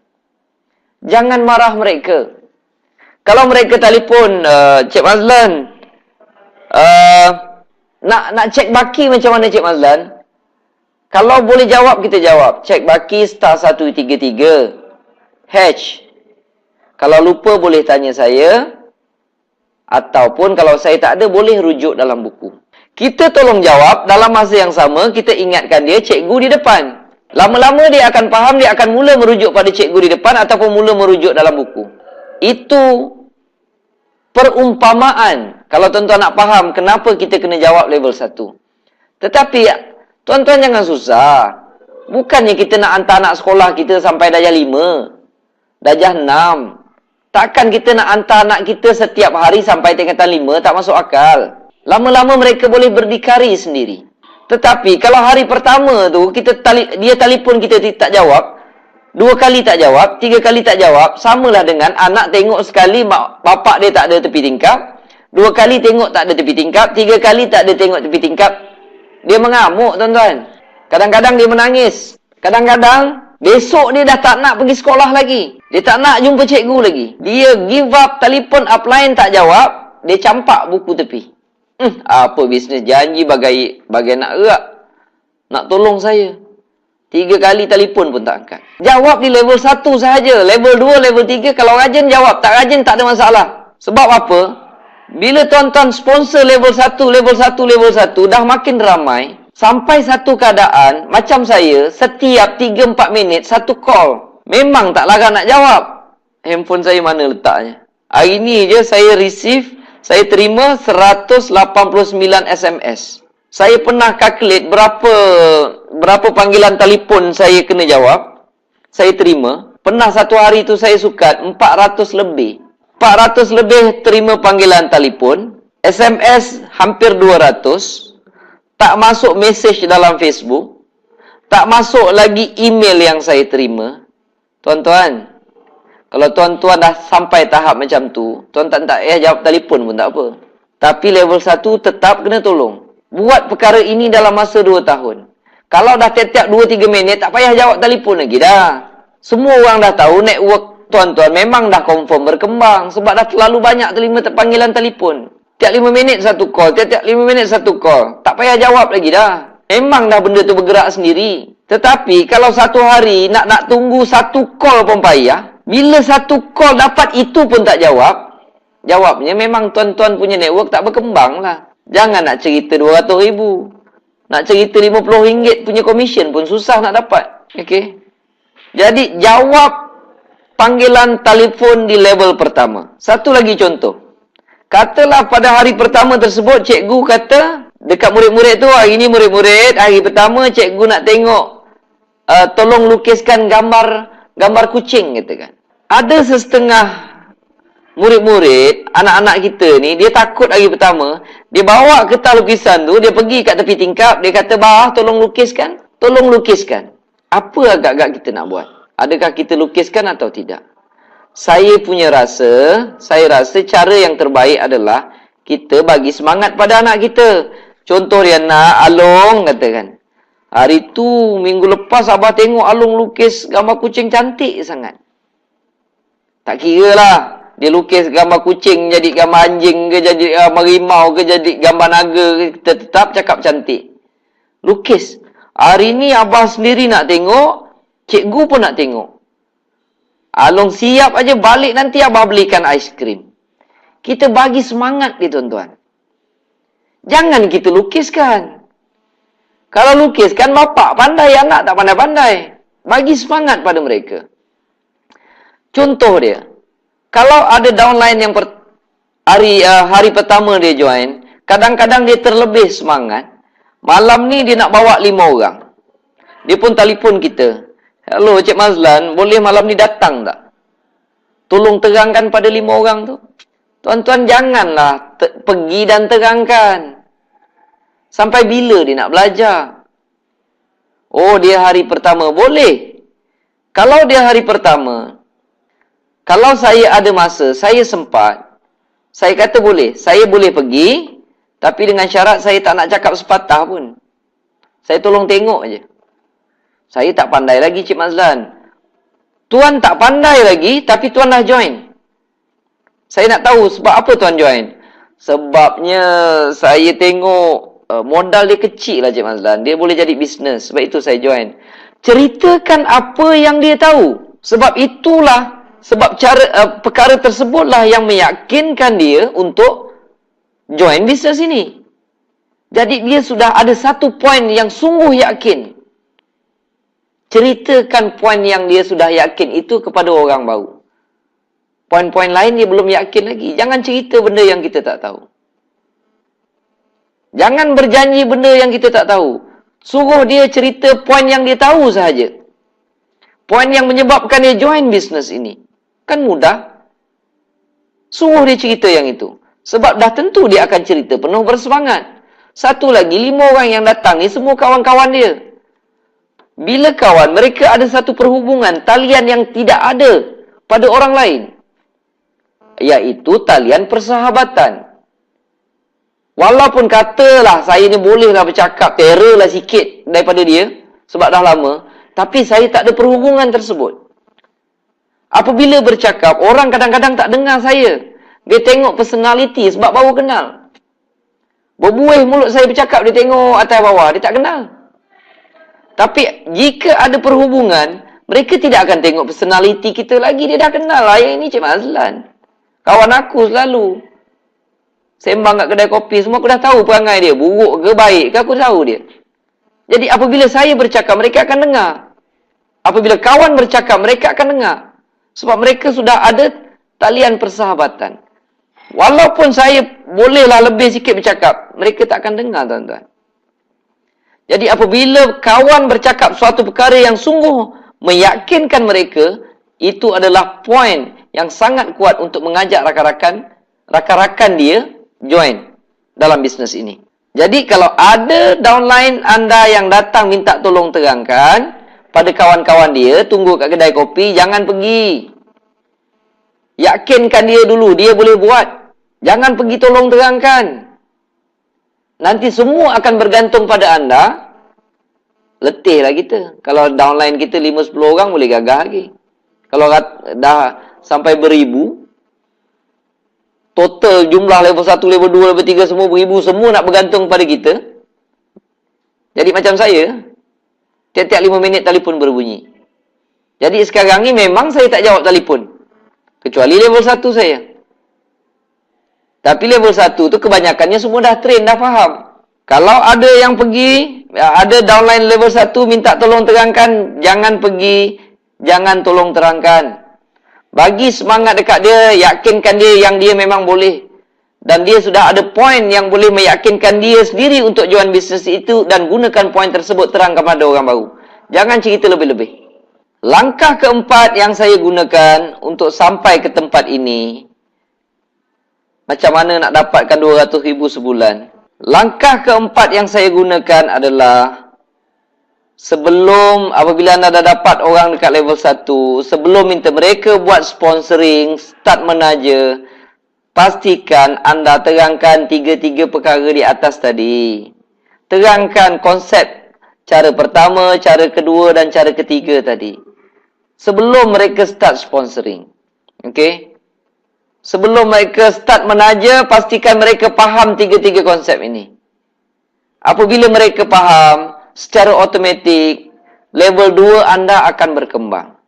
Jangan marah mereka. Kalau mereka telefon, Cik Mazlan, nak cek baki macam mana Cik Mazlan? Kalau boleh jawab, kita jawab. Cek baki star 133. Hash. Kalau lupa boleh tanya saya. Ataupun kalau saya tak ada, boleh rujuk dalam buku. Kita tolong jawab, dalam masa yang sama, kita ingatkan dia cikgu di depan. Lama-lama dia akan faham, dia akan mula merujuk pada cikgu di depan ataupun mula merujuk dalam buku. Itu perumpamaan. Kalau tuan-tuan nak faham kenapa kita kena jawab level 1. Tetapi, tuan-tuan jangan susah. Bukannya kita nak hantar anak sekolah kita sampai darjah 5, darjah 6. Takkan kita nak hantar anak kita setiap hari sampai tingkatan 5, tak masuk akal. Lama-lama mereka boleh berdikari sendiri. Tetapi kalau hari pertama tu dia telefon kita tak jawab, 2 kali tak jawab, 3 kali tak jawab, samalah dengan anak tengok sekali bapak dia tak ada tepi tingkap, 2 kali tengok tak ada tepi tingkap, 3 kali tak ada tengok tepi tingkap. Dia mengamuk, tuan-tuan. Kadang-kadang dia menangis. Kadang-kadang besok dia dah tak nak pergi sekolah lagi. Dia tak nak jumpa cikgu lagi. Dia give up, telefon upline tak jawab, dia campak buku tepi. Apa bisnes, janji bagai nak erak. Nak tolong saya. 3 kali telefon pun tak angkat. Jawab di level 1 sahaja. Level 2, level 3, kalau rajin jawab. Tak rajin tak ada masalah. Sebab apa? Bila tuan-tuan sponsor level 1, level 1, level 1, dah makin ramai. Sampai satu keadaan, macam saya, setiap 3-4 minit, satu call. Memang tak larang nak jawab. Handphone saya mana letaknya? Hari ni je saya terima 189 SMS. Saya pernah calculate berapa panggilan telefon saya kena jawab. Saya terima. Pernah satu hari tu saya sukat 400 lebih. 400 lebih terima panggilan telefon. SMS hampir 200. Tak masuk mesej dalam Facebook. Tak masuk lagi email yang saya terima. Tuan-tuan, kalau tuan-tuan dah sampai tahap macam tu, tuan-tuan tak payah jawab telefon pun tak apa. Tapi level 1 tetap kena tolong. Buat perkara ini dalam masa 2 tahun. Kalau dah tiap-tiap 2-3 minit, tak payah jawab telefon lagi dah. Semua orang dah tahu network tuan-tuan memang dah confirm berkembang. Sebab dah terlalu banyak terima panggilan telefon. Tiap 5 minit satu call, tiap-tiap 5 minit satu call. Tak payah jawab lagi dah. Memang dah benda tu bergerak sendiri. Tetapi kalau satu hari nak tunggu satu call pun payah. Bila satu call dapat itu pun tak jawab. Jawabnya memang tuan-tuan punya network tak berkembang lah. Jangan nak cerita 200,000. Nak cerita RM50 punya komisen pun susah nak dapat. Okey. Jadi jawab panggilan telefon di level pertama. Satu lagi contoh. Katalah pada hari pertama tersebut cikgu kata dekat murid-murid tu, hari ni murid-murid, hari pertama cikgu nak tengok tolong lukiskan gambar kucing katakan. Ada sesetengah murid-murid, anak-anak kita ni, dia takut hari pertama, dia bawa kertas lukisan tu, dia pergi kat tepi tingkap, dia kata, "Bah, tolong lukiskan." Tolong lukiskan. Apa agak-agak kita nak buat? Adakah kita lukiskan atau tidak? Saya rasa cara yang terbaik adalah kita bagi semangat pada anak kita. Contoh Riana, Along katakan. Hari tu, minggu lepas Abah tengok Alung lukis gambar kucing cantik sangat. Tak kira lah. Dia lukis gambar kucing jadi gambar anjing ke, jadi gambar rimau ke, jadi gambar naga ke, kita tetap cakap cantik. Lukis. Hari ni Abah sendiri nak tengok, cikgu pun nak tengok. Alung siap aja balik nanti Abah belikan aiskrim. Kita bagi semangat dia tuan-tuan. Jangan kita lukiskan. Kalau lukiskan bapak pandai, anak tak pandai-pandai. Bagi semangat pada mereka. Contoh dia. Kalau ada downline yang hari pertama dia join, kadang-kadang dia terlebih semangat. Malam ni dia nak bawa 5 orang. Dia pun telefon kita. Hello Cik Mazlan, boleh malam ni datang tak? Tolong terangkan pada 5 orang tu. Tuan-tuan janganlah pergi dan terangkan. Sampai bila dia nak belajar? Oh, dia hari pertama. Boleh. Kalau dia hari pertama, kalau saya ada masa, saya sempat, saya kata boleh. Saya boleh pergi, tapi dengan syarat saya tak nak cakap sepatah pun. Saya tolong tengok aja. Saya tak pandai lagi, Cik Mazlan. Tuan tak pandai lagi, tapi tuan dah join. Saya nak tahu sebab apa tuan join. Sebabnya saya tengok modal dia kecil lah, Cik Mazlan. Dia boleh jadi bisnes. Sebab itu saya join. Ceritakan apa yang dia tahu. Sebab itulah, sebab perkara tersebutlah yang meyakinkan dia untuk join bisnes ini. Jadi dia sudah ada satu poin yang sungguh yakin. Ceritakan poin yang dia sudah yakin itu kepada orang baru. Poin-poin lain dia belum yakin lagi. Jangan cerita benda yang kita tak tahu. Jangan berjanji benda yang kita tak tahu. Suruh dia cerita poin yang dia tahu sahaja. Poin yang menyebabkan dia join bisnes ini. Kan mudah. Suruh dia cerita yang itu. Sebab dah tentu dia akan cerita penuh bersemangat. Satu lagi, 5 orang yang datang ni semua kawan-kawan dia. Bila kawan, mereka ada satu perhubungan, talian yang tidak ada pada orang lain. Iaitu talian persahabatan. Walaupun katalah saya ni bolehlah bercakap, terrorlah sikit daripada dia, sebab dah lama, tapi saya tak ada perhubungan tersebut. Apabila bercakap, orang kadang-kadang tak dengar saya. Dia tengok personality sebab baru kenal. Berbuih mulut saya bercakap, dia tengok atas bawah, dia tak kenal. Tapi jika ada perhubungan, mereka tidak akan tengok personality kita lagi. Dia dah kenal lah, yang ini Cik Mazlan. Kawan aku selalu. Sembang kat kedai kopi, semua aku dah tahu perangai dia. Buruk ke baik ke, aku tahu dia. Jadi apabila saya bercakap, mereka akan dengar. Apabila kawan bercakap, mereka akan dengar. Sebab mereka sudah ada talian persahabatan. Walaupun saya bolehlah lebih sikit bercakap, mereka tak akan dengar, tuan-tuan. Jadi apabila kawan bercakap suatu perkara yang sungguh meyakinkan mereka, itu adalah poin yang sangat kuat untuk mengajak rakan-rakan dia join dalam bisnes ini. Jadi kalau ada downline anda yang datang minta tolong terangkan pada kawan-kawan dia, tunggu kat kedai kopi, jangan pergi. Yakinkan dia dulu, dia boleh buat. Jangan pergi tolong terangkan. Nanti semua akan bergantung pada anda. Letihlah kita. Kalau downline kita 5-10 orang boleh gagah lagi. Kalau dah sampai beribu, total jumlah level 1, level 2, level 3 semua beribu, semua nak bergantung pada kita. Jadi macam saya, tiap-tiap 5 minit telefon berbunyi. Jadi sekarang ni memang saya tak jawab telefon. Kecuali level 1 saya. Tapi level 1 tu kebanyakannya semua dah train, dah faham. Kalau ada yang pergi, ada downline level 1 minta tolong terangkan, jangan pergi, jangan tolong terangkan. Bagi semangat dekat dia, yakinkan dia yang dia memang boleh. Dan dia sudah ada poin yang boleh meyakinkan dia sendiri untuk join bisnes itu dan gunakan poin tersebut terang kepada orang baru. Jangan cerita lebih-lebih. Langkah keempat yang saya gunakan untuk sampai ke tempat ini, macam mana nak dapatkan 200,000 sebulan. Langkah keempat yang saya gunakan adalah sebelum, apabila anda dah dapat orang dekat level 1, sebelum minta mereka buat sponsoring, start menaja, pastikan anda terangkan 3 perkara di atas tadi. Terangkan konsep Cara pertama, cara kedua dan cara ketiga tadi. Sebelum mereka start sponsoring. Okey? Sebelum mereka start menaja, pastikan mereka faham tiga-tiga konsep ini. Apabila mereka faham, secara automatik, level 2 anda akan berkembang.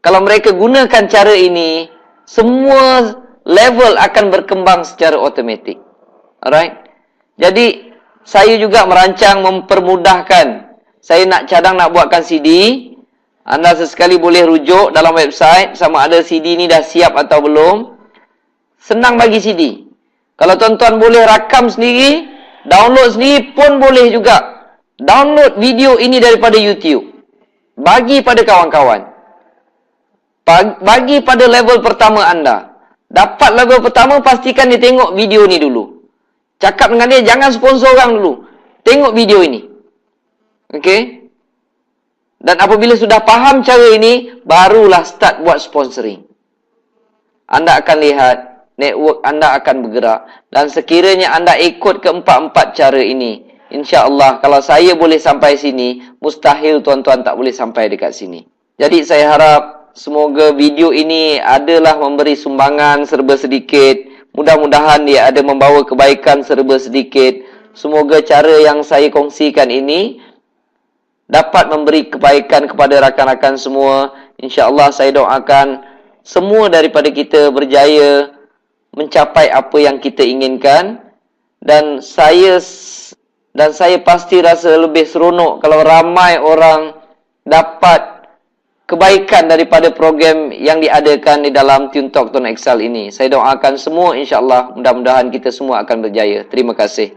Kalau mereka gunakan cara ini, semua level akan berkembang secara automatik. Alright? Jadi, saya juga merancang mempermudahkan. Saya nak cadang nak buatkan CD. Anda sesekali boleh rujuk dalam website sama ada CD ni dah siap atau belum. Senang bagi CD. Kalau tuan-tuan boleh rakam sendiri, download sendiri pun boleh juga. Download video ini daripada YouTube. Bagi pada kawan-kawan. Bagi pada level pertama anda. Dapat level pertama, pastikan dia tengok video ni dulu. Cakap dengan dia, jangan sponsor orang dulu. Tengok video ini. Okey? Dan apabila sudah faham cara ini, barulah start buat sponsoring. Anda akan lihat, network anda akan bergerak. Dan sekiranya anda ikut keempat-empat cara ini, insya-Allah, kalau saya boleh sampai sini, mustahil tuan-tuan tak boleh sampai dekat sini. Jadi saya harap, semoga video ini adalah memberi sumbangan serba sedikit. Mudah-mudahan dia ada membawa kebaikan serba sedikit. Semoga cara yang saya kongsikan ini dapat memberi kebaikan kepada rakan-rakan semua. InsyaAllah saya doakan semua daripada kita berjaya mencapai apa yang kita inginkan. Dan saya pasti rasa lebih seronok kalau ramai orang dapat kebaikan daripada program yang diadakan di dalam Tune Talk Tuan Excel ini. Saya doakan semua insya-Allah mudah-mudahan kita semua akan berjaya. Terima kasih.